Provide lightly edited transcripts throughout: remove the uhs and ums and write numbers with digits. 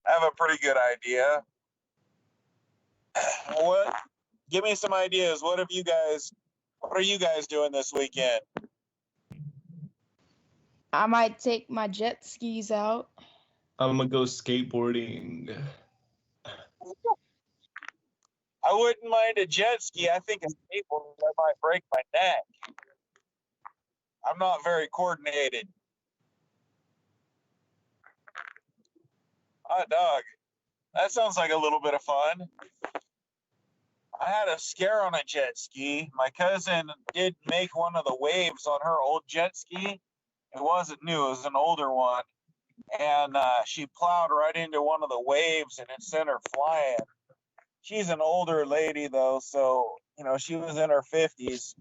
I have a pretty good idea. What? Give me some ideas. What are you guys doing this weekend? I might take my jet skis out. I'm gonna go skateboarding. I wouldn't mind a jet ski. I think a skateboard, I might break my neck. I'm not very coordinated. Hot dog. That sounds like a little bit of fun. I had a scare on a jet ski. My cousin did make one of the waves on her old jet ski. It wasn't new, it was an older one. And she plowed right into one of the waves and it sent her flying. She's an older lady, though, so, she was in her 50s.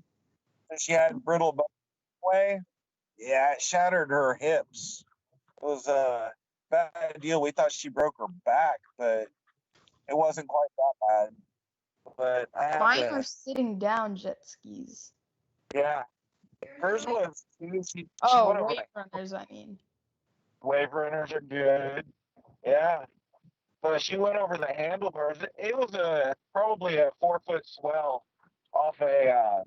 She had brittle bone way. Yeah, it shattered her hips. It was a bad deal. We thought she broke her back, but it wasn't quite that bad. But I had Mine are to, sitting down jet skis. yeah. Hers was, she Oh, went over wave the runners, I mean. wave runners are good. Yeah. But she went over the handlebars. It was probably a 4-foot swell off a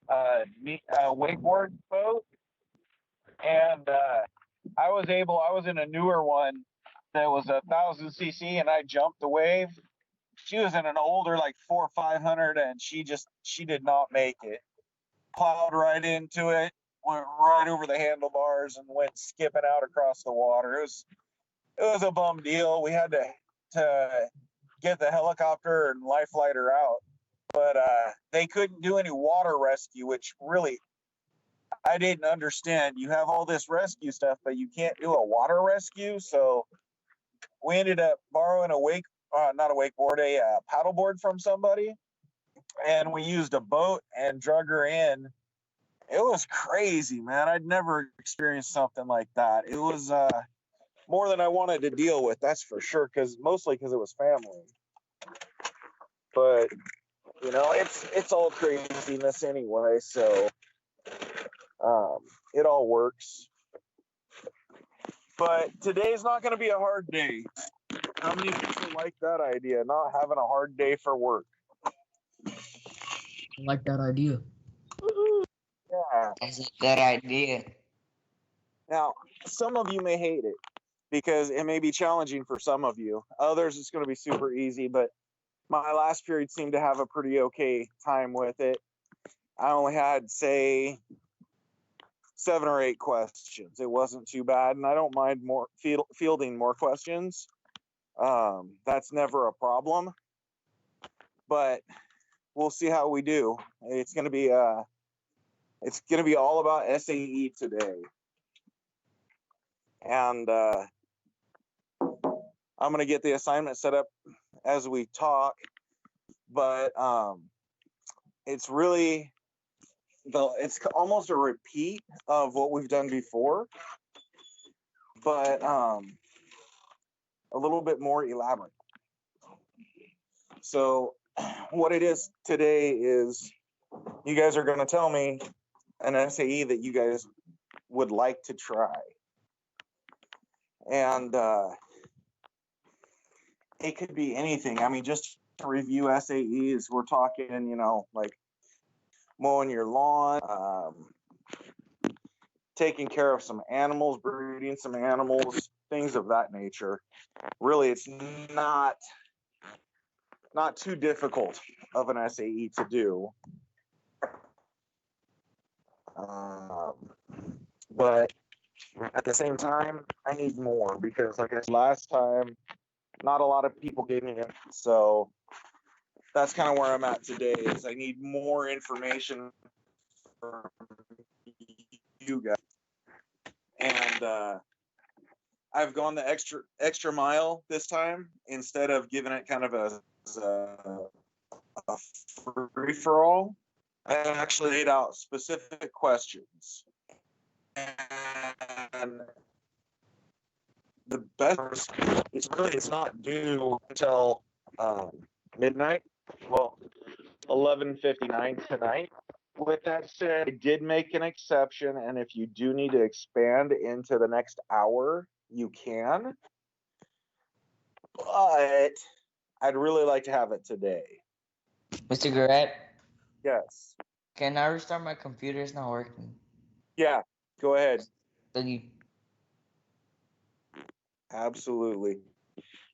wakeboard boat. And I was in a newer one that was 1,000 cc, and I jumped the wave. She was in an older, like 400 or 500, and she did not make it. Plowed right into it, went right over the handlebars, and went skipping out across the water. It was a bum deal. We had to get the helicopter and life flight her out, but they couldn't do any water rescue, which really I didn't understand. You have all this rescue stuff, but you can't do a water rescue. So we ended up borrowing not a wakeboard, a paddleboard from somebody, and we used a boat and drug her in. It was crazy, man. I'd never experienced something like that. It was more than I wanted to deal with, that's for sure. Mostly because it was family. But it's all craziness anyway. So it all works. But today's not going to be a hard day. How many people like that idea? Not having a hard day for work. I like that idea. Yeah. That's a good idea. Now, some of you may hate it because it may be challenging for some of you. Others, it's going to be super easy. But my last period seemed to have a pretty okay time with it. I only had, say, 7 or 8 questions. It wasn't too bad, and I don't mind fielding more questions. That's never a problem. But we'll see how we do. It's going to be all about SAE today, and I'm going to get the assignment set up as we talk. But it's really it's almost a repeat of what we've done before, but a little bit more elaborate. So what it is today is you guys are going to tell me an SAE that you guys would like to try. And it could be anything. I mean, just to review SAEs, we're talking, like mowing your lawn, taking care of some animals, breeding some animals, things of that nature. Really, it's not too difficult of an SAE to do. But at the same time, I need more because, like I said last time, not a lot of people gave me it. So that's kind of where I'm at today. Is I need more information from you guys, and I've gone the extra mile this time instead of giving it kind of a free for all. I actually laid out specific questions, and the best it's not due until midnight. Well, 11:59 tonight. With that said, I did make an exception, and if you do need to expand into the next hour, you can. but I'd really like to have it today. Mr. Garrett, Yes. can I restart my computer? It's not working. Yeah, go ahead. Thank you. Absolutely.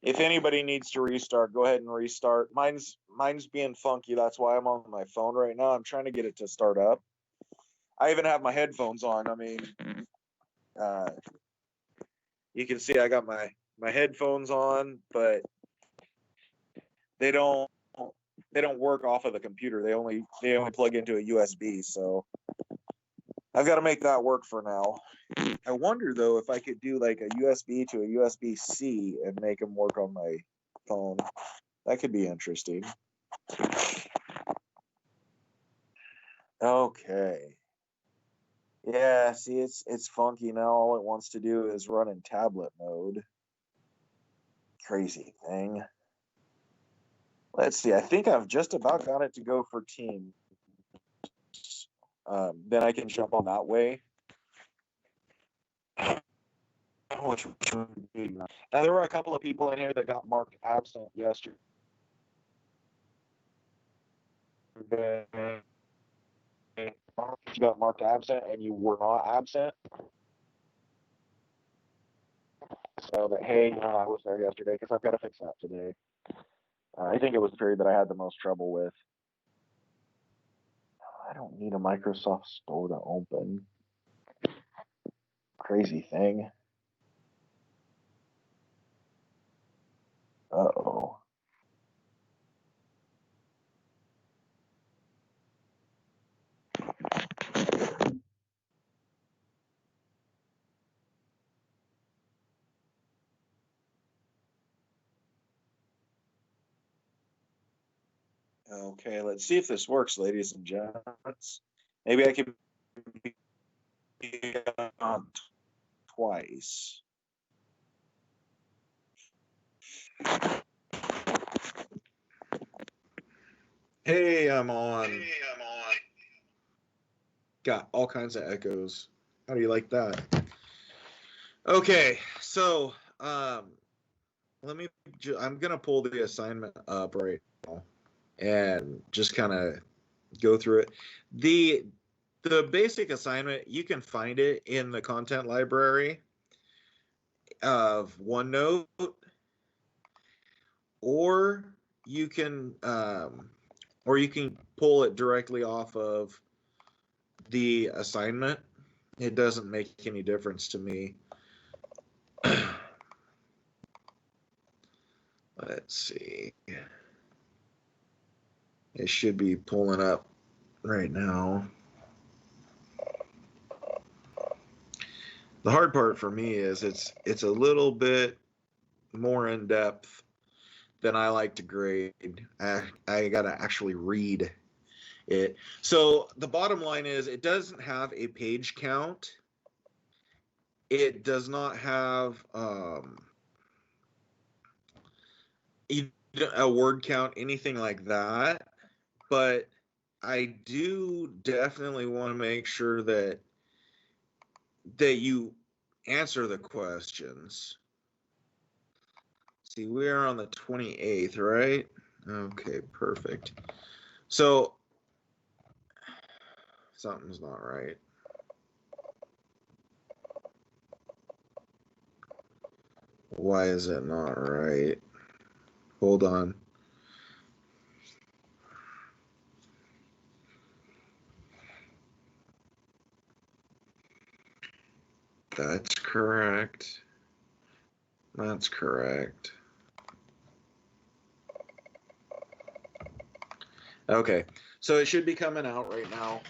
If anybody needs to restart, go ahead and restart. Mine's being funky. That's why I'm on my phone right now. I'm trying to get it to start up. I even have my headphones on. I mean, you can see I got my headphones on, but they don't work off of the computer. They only plug into a USB. So I've got to make that work for now. I wonder though if I could do like a USB to a USB-C and make them work on my phone. That could be interesting. Okay. Yeah, see, it's funky now. All it wants to do is run in tablet mode. Crazy thing. Let's see. I think I've just about got it to go for Teams. Then I can jump on that way. Which would be nice. Now, there were a couple of people in here that got marked absent yesterday. You got marked absent and you were not absent. So that, hey, I was there yesterday because I've got to fix that today. I think it was the period that I had the most trouble with. I don't need a Microsoft Store to open. Crazy thing. Uh-oh. Okay, let's see if this works, ladies and gents. Maybe I can be on twice. Hey, I'm on. Got all kinds of echoes. How do you like that? Okay, so I'm gonna pull the assignment up right now and just kind of go through it. The basic assignment, you can find it in the content library of OneNote, or you can pull it directly off of the assignment. It doesn't make any difference to me. Let's see. It should be pulling up right now. The hard part for me is it's a little bit more in depth than I like to grade. I gotta actually read it. So the bottom line is it doesn't have a page count. It does not have a word count, anything like that. But I do definitely want to make sure that you answer the questions. See, we are on the 28th, right? Okay, perfect. So something's not right. Why is it not right? Hold on. That's correct. That's correct. Okay, so it should be coming out right now.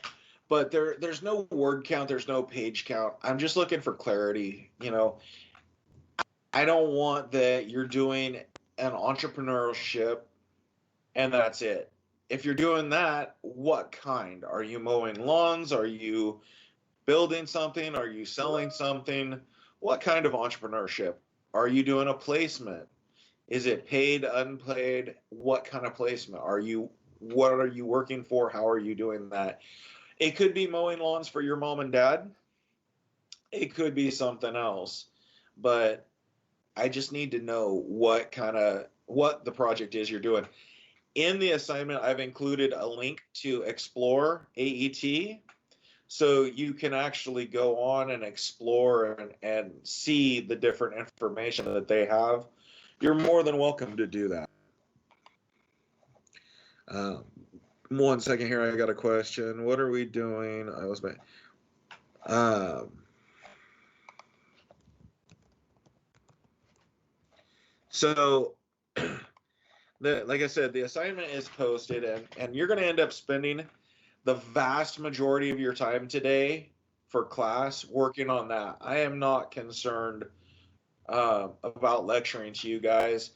But there's no word count, there's no page count. I'm just looking for clarity. You know, I don't want that you're doing an entrepreneurship and that's it. If you're doing that, what kind? Are you mowing lawns? Are you building something? Are you selling something? What kind of entrepreneurship? Are you doing a placement? Is it paid, unpaid? What kind of placement? What are you working for? How are you doing that? It could be mowing lawns for your mom and dad. It could be something else. But I just need to know what the project is you're doing. In the assignment, I've included a link to Explore AET, so you can actually go on and explore and see the different information that they have. You're more than welcome to do that. 1 second here, I got a question. What are we doing? I was so like I said, the assignment is posted, and you're going to end up spending the vast majority of your time today for class working on that. I am not concerned about lecturing to you guys.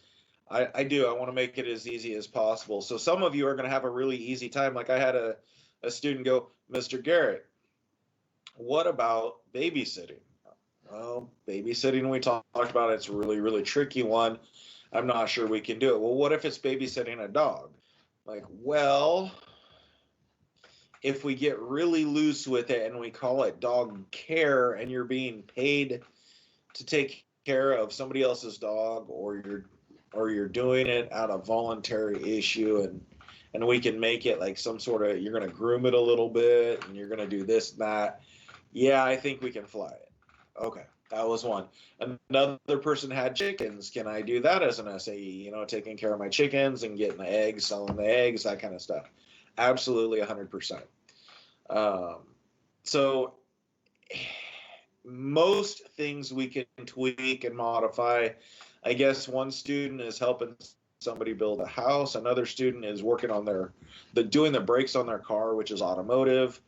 I do. I want to make it as easy as possible. So some of you are going to have a really easy time. Like I had a student go, Mr. Garrett, what about babysitting? Well, babysitting, we talked about, it's a really, really tricky one. I'm not sure we can do it. Well, what if it's babysitting a dog? Like, well, if we get really loose with it and we call it dog care and you're being paid to take care of somebody else's dog, or you're doing it out of voluntary issue, and we can make it like some sort of, you're going to groom it a little bit and you're going to do this and that. Yeah, I think we can fly it. Okay, that was one. Another person had chickens. Can I do that as an SAE? You know, taking care of my chickens and getting the eggs, selling the eggs, that kind of stuff. Absolutely 100%. So most things we can tweak and modify. I guess one student is helping somebody build a house. Another student is working on doing the brakes on their car, which is automotive.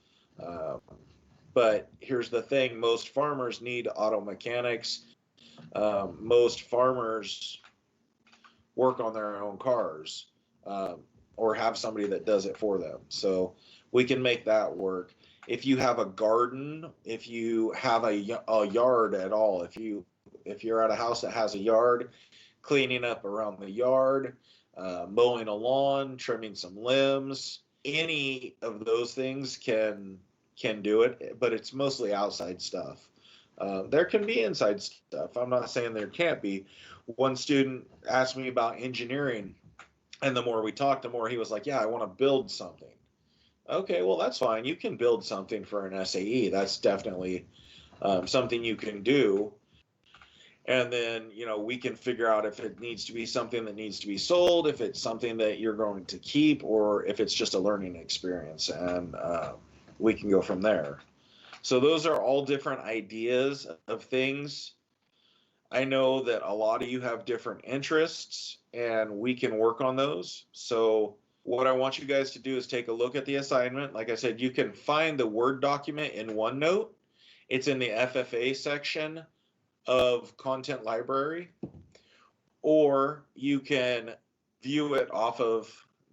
But here's the thing, most farmers need auto mechanics. Most farmers work on their own cars, or have somebody that does it for them. So we can make that work. If you have a garden, if you have a yard at all, if you're at a house that has a yard, cleaning up around the yard, mowing a lawn, trimming some limbs, any of those things can do it, but it's mostly outside stuff. There can be inside stuff. I'm not saying there can't be. One student asked me about engineering, and the more we talked, the more he was like, yeah, I want to build something. Okay, well, that's fine. You can build something for an SAE. That's definitely something you can do. And then, you know, we can figure out if it needs to be something that needs to be sold, if it's something that you're going to keep, or if it's just a learning experience. And we can go from there. So those are all different ideas of things. I know that a lot of you have different interests, and we can work on those. So what I want you guys to do is take a look at the assignment. Like I said, you can find the Word document in OneNote. It's in the FFA section of Content Library, or you can view it off of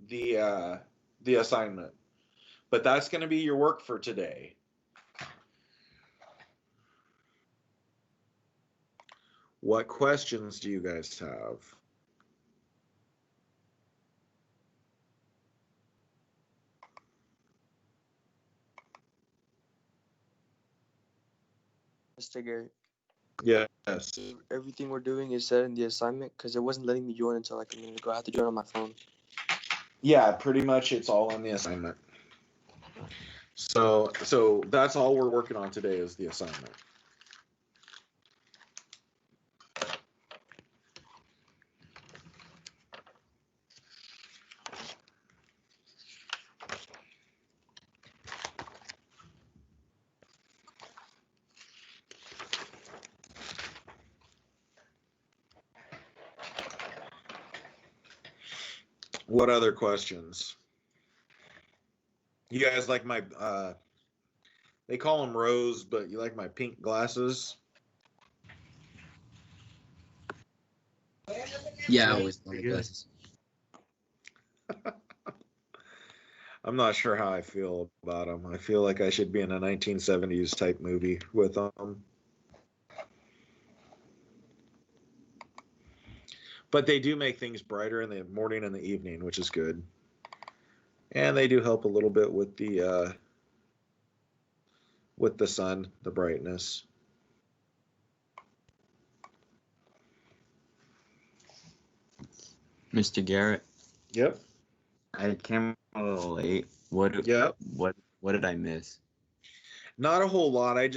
the assignment. But that's going to be your work for today. What questions do you guys have? Mr. Garrett, Yes. everything we're doing is said in the assignment because it wasn't letting me join until like a minute ago. I had to join on my phone. Yeah, pretty much it's all on the assignment. So that's all we're working on today is the assignment. What other questions? You guys like my, they call them rose, but you like my pink glasses? Yeah, I always love glasses. I'm not sure how I feel about them. I feel like I should be in a 1970s type movie with them. But they do make things brighter in the morning and the evening, which is good. And they do help a little bit with the sun, the brightness. Mr. Garrett, Yep. I came a little late. What Yep. what did I miss? Not a whole lot. I